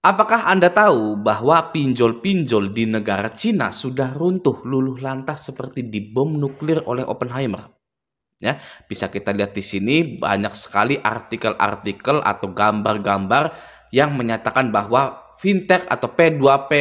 Apakah Anda tahu bahwa pinjol-pinjol di negara Cina sudah runtuh luluh lantas seperti dibom nuklir oleh Oppenheimer? Ya, bisa kita lihat di sini banyak sekali artikel-artikel atau gambar-gambar yang menyatakan bahwa fintech atau P2P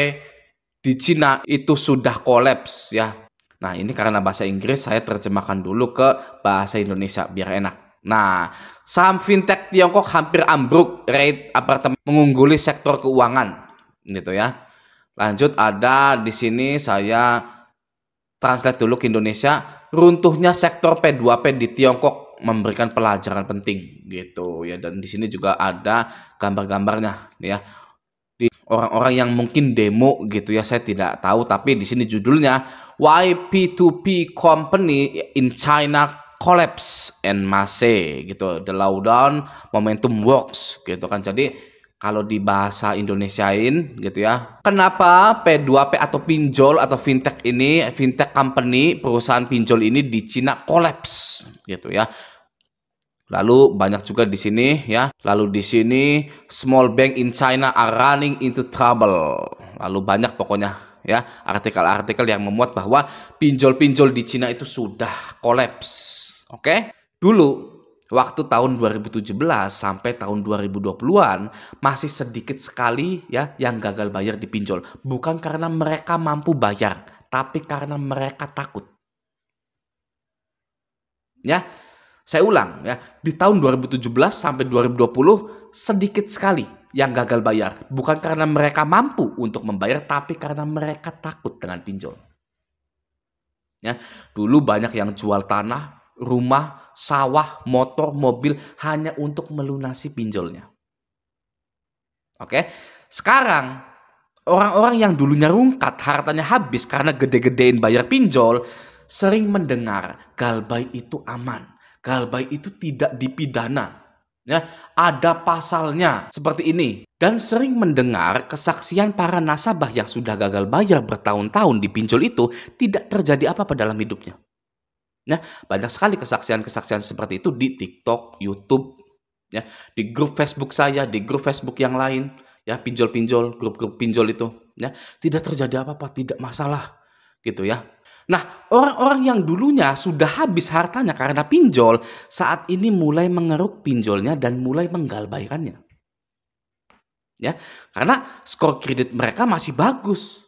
di Cina itu sudah kolaps ya. Nah, ini karena bahasa Inggris saya terjemahkan dulu ke bahasa Indonesia biar enak. Nah, saham fintech Tiongkok hampir ambruk, rate apartemen mengungguli sektor keuangan, gitu ya. Lanjut ada di sini saya translate dulu ke Indonesia, runtuhnya sektor P2P di Tiongkok memberikan pelajaran penting, gitu ya. Dan di sini juga ada gambar-gambarnya, ya. Di orang-orang yang mungkin demo gitu ya, saya tidak tahu, tapi di sini judulnya Why P2P Company in China Collapse en masse gitu, the lowdown momentum works gitu kan. Jadi kalau di bahasa Indonesiain gitu ya, kenapa P2P atau pinjol atau fintech ini, fintech company, perusahaan pinjol ini di Cina collapse gitu ya. Lalu banyak juga di sini ya. Lalu di sini small bank in China are running into trouble. Lalu banyak pokoknya ya artikel-artikel yang memuat bahwa pinjol-pinjol di Cina itu sudah kolaps. Oke? Dulu waktu tahun 2017 sampai tahun 2020-an masih sedikit sekali ya yang gagal bayar di pinjol. Bukan karena mereka mampu bayar, tapi karena mereka takut. Ya. Saya ulang ya, di tahun 2017 sampai 2020 sedikit sekali yang gagal bayar. Bukan karena mereka mampu untuk membayar, tapi karena mereka takut dengan pinjol. Ya, dulu banyak yang jual tanah, rumah, sawah, motor, mobil hanya untuk melunasi pinjolnya. Oke, sekarang orang-orang yang dulunya rungkat, hartanya habis karena gede-gedein bayar pinjol, sering mendengar galbay itu aman. Galbay itu tidak dipidana. Ya, ada pasalnya seperti ini. Dan sering mendengar kesaksian para nasabah yang sudah gagal bayar bertahun-tahun di pinjol itu tidak terjadi apa-apa dalam hidupnya. Ya, banyak sekali kesaksian-kesaksian seperti itu di TikTok, YouTube, ya, di grup Facebook saya, di grup Facebook yang lain, ya, pinjol-pinjol, grup-grup pinjol itu, ya, tidak terjadi apa-apa, tidak masalah, gitu ya. Nah, orang-orang yang dulunya sudah habis hartanya karena pinjol, saat ini mulai mengeruk pinjolnya dan mulai menggalbaikannya. Ya, karena skor kredit mereka masih bagus.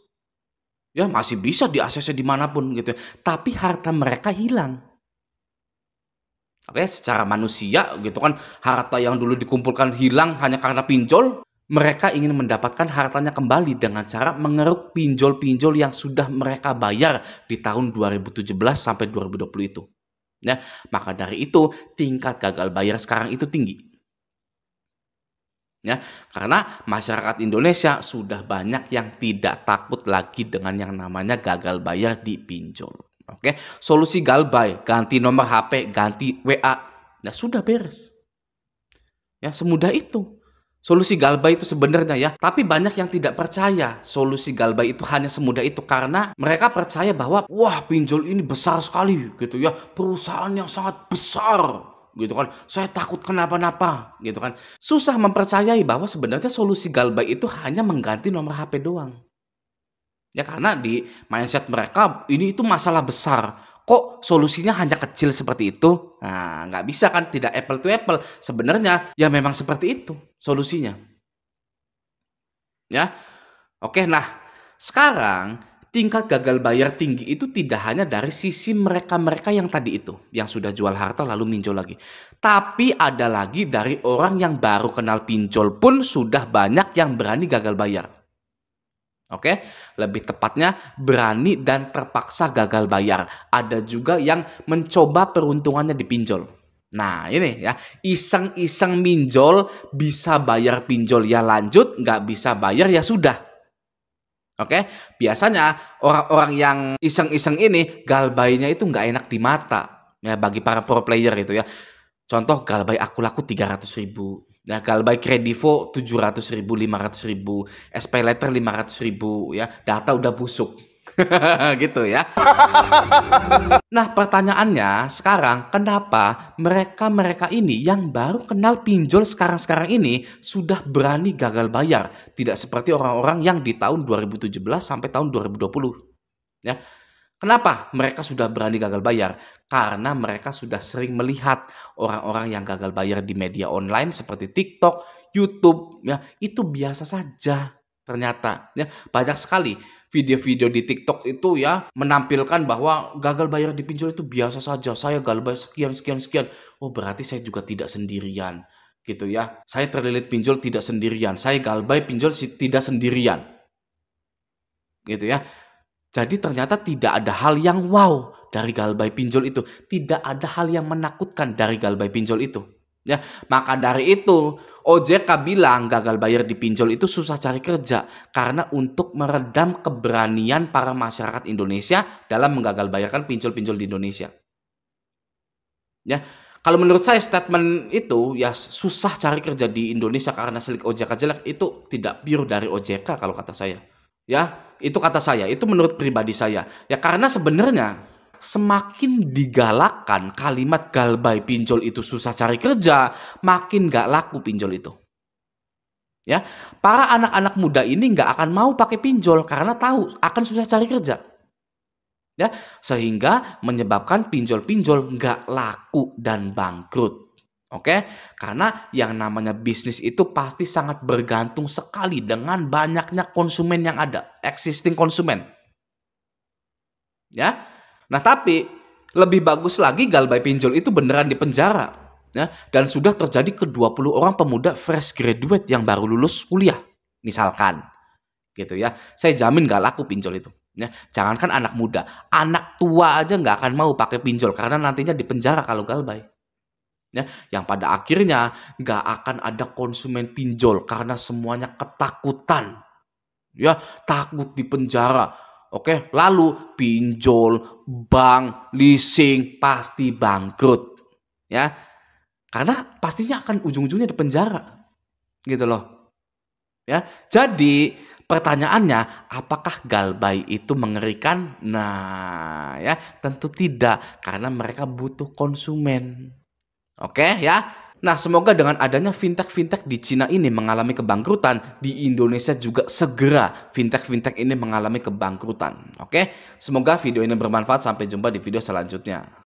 Ya, masih bisa diakses dimanapun gitu ya. Tapi harta mereka hilang. Oke, secara manusia gitu kan, harta yang dulu dikumpulkan hilang hanya karena pinjol. Mereka ingin mendapatkan hartanya kembali dengan cara mengeruk pinjol-pinjol yang sudah mereka bayar di tahun 2017 sampai 2020 itu. Ya, maka dari itu tingkat gagal bayar sekarang itu tinggi. Ya, karena masyarakat Indonesia sudah banyak yang tidak takut lagi dengan yang namanya gagal bayar di pinjol. Oke, solusi galbay, ganti nomor HP, ganti WA, ya sudah beres. Ya, semudah itu. Solusi galbay itu sebenarnya ya, tapi banyak yang tidak percaya solusi galbay itu hanya semudah itu karena mereka percaya bahwa wah pinjol ini besar sekali gitu ya, perusahaan yang sangat besar gitu kan. Saya takut kenapa-napa gitu kan. Susah mempercayai bahwa sebenarnya solusi galbay itu hanya mengganti nomor HP doang. Ya karena di mindset mereka ini itu masalah besar. Kok solusinya hanya kecil seperti itu? Nah, nggak bisa kan, tidak apple to apple. Sebenarnya ya memang seperti itu solusinya. Ya, oke. Nah, sekarang tingkat gagal bayar tinggi itu tidak hanya dari sisi mereka-mereka yang tadi itu, yang sudah jual harta lalu minjol lagi. Tapi ada lagi dari orang yang baru kenal pinjol pun sudah banyak yang berani gagal bayar. Oke, lebih tepatnya berani dan terpaksa gagal bayar. Ada juga yang mencoba peruntungannya di pinjol. Nah ini ya, iseng-iseng minjol, bisa bayar pinjol ya lanjut, nggak bisa bayar ya sudah. Oke, biasanya orang-orang yang iseng-iseng ini galbainya itu nggak enak di mata. Ya bagi para pro player itu ya. Contoh galbay aku laku 300.000. Ya, galbay Kredivo 700.000, 500.000, SPayLater 500.000 ya. Data udah busuk. Gitu ya. Nah, pertanyaannya sekarang, kenapa mereka-mereka ini yang baru kenal pinjol sekarang-sekarang ini sudah berani gagal bayar? Tidak seperti orang-orang yang di tahun 2017 sampai tahun 2020. Ya. Kenapa mereka sudah berani gagal bayar? Karena mereka sudah sering melihat orang-orang yang gagal bayar di media online seperti TikTok, YouTube, ya, itu biasa saja ternyata. Ya, banyak sekali video-video di TikTok itu ya menampilkan bahwa gagal bayar di pinjol itu biasa saja. Saya gagal bayar sekian sekian sekian. Oh, berarti saya juga tidak sendirian. Gitu ya. Saya terlilit pinjol tidak sendirian. Saya gagal bayar pinjol tidak sendirian. Gitu ya. Jadi ternyata tidak ada hal yang wow dari gagal bayar pinjol itu. Tidak ada hal yang menakutkan dari gagal bayar pinjol itu. Ya, maka dari itu OJK bilang gagal bayar di pinjol itu susah cari kerja karena untuk meredam keberanian para masyarakat Indonesia dalam menggagal bayarkan pinjol-pinjol di Indonesia. Ya, kalau menurut saya statement itu ya susah cari kerja di Indonesia karena silik OJK jelek itu tidak pure dari OJK kalau kata saya. Ya, itu kata saya, itu menurut pribadi saya. Ya karena sebenarnya semakin digalakkan kalimat galbay pinjol itu susah cari kerja, makin gak laku pinjol itu. Ya, para anak-anak muda ini nggak akan mau pakai pinjol karena tahu akan susah cari kerja. Ya, sehingga menyebabkan pinjol-pinjol nggak laku dan bangkrut. Oke, karena yang namanya bisnis itu pasti sangat bergantung sekali dengan banyaknya konsumen yang ada, existing konsumen. Ya. Nah, tapi lebih bagus lagi galbay pinjol itu beneran di penjara, ya. Dan sudah terjadi ke 20 orang pemuda fresh graduate yang baru lulus kuliah, misalkan. Gitu ya. Saya jamin nggak laku pinjol itu. Ya, jangankan anak muda, anak tua aja nggak akan mau pakai pinjol karena nantinya di penjara kalau galbay. Ya, yang pada akhirnya nggak akan ada konsumen pinjol karena semuanya ketakutan, ya takut di penjara. Oke, lalu pinjol, bank, leasing pasti bangkrut, ya karena pastinya akan ujung-ujungnya di penjara, gitu loh. Ya, jadi pertanyaannya, apakah galbay itu mengerikan? Nah, ya tentu tidak, karena mereka butuh konsumen. Oke ya. Nah, semoga dengan adanya fintech-fintech di Cina ini mengalami kebangkrutan, di Indonesia juga segera fintech-fintech ini mengalami kebangkrutan. Oke, semoga video ini bermanfaat. Sampai jumpa di video selanjutnya.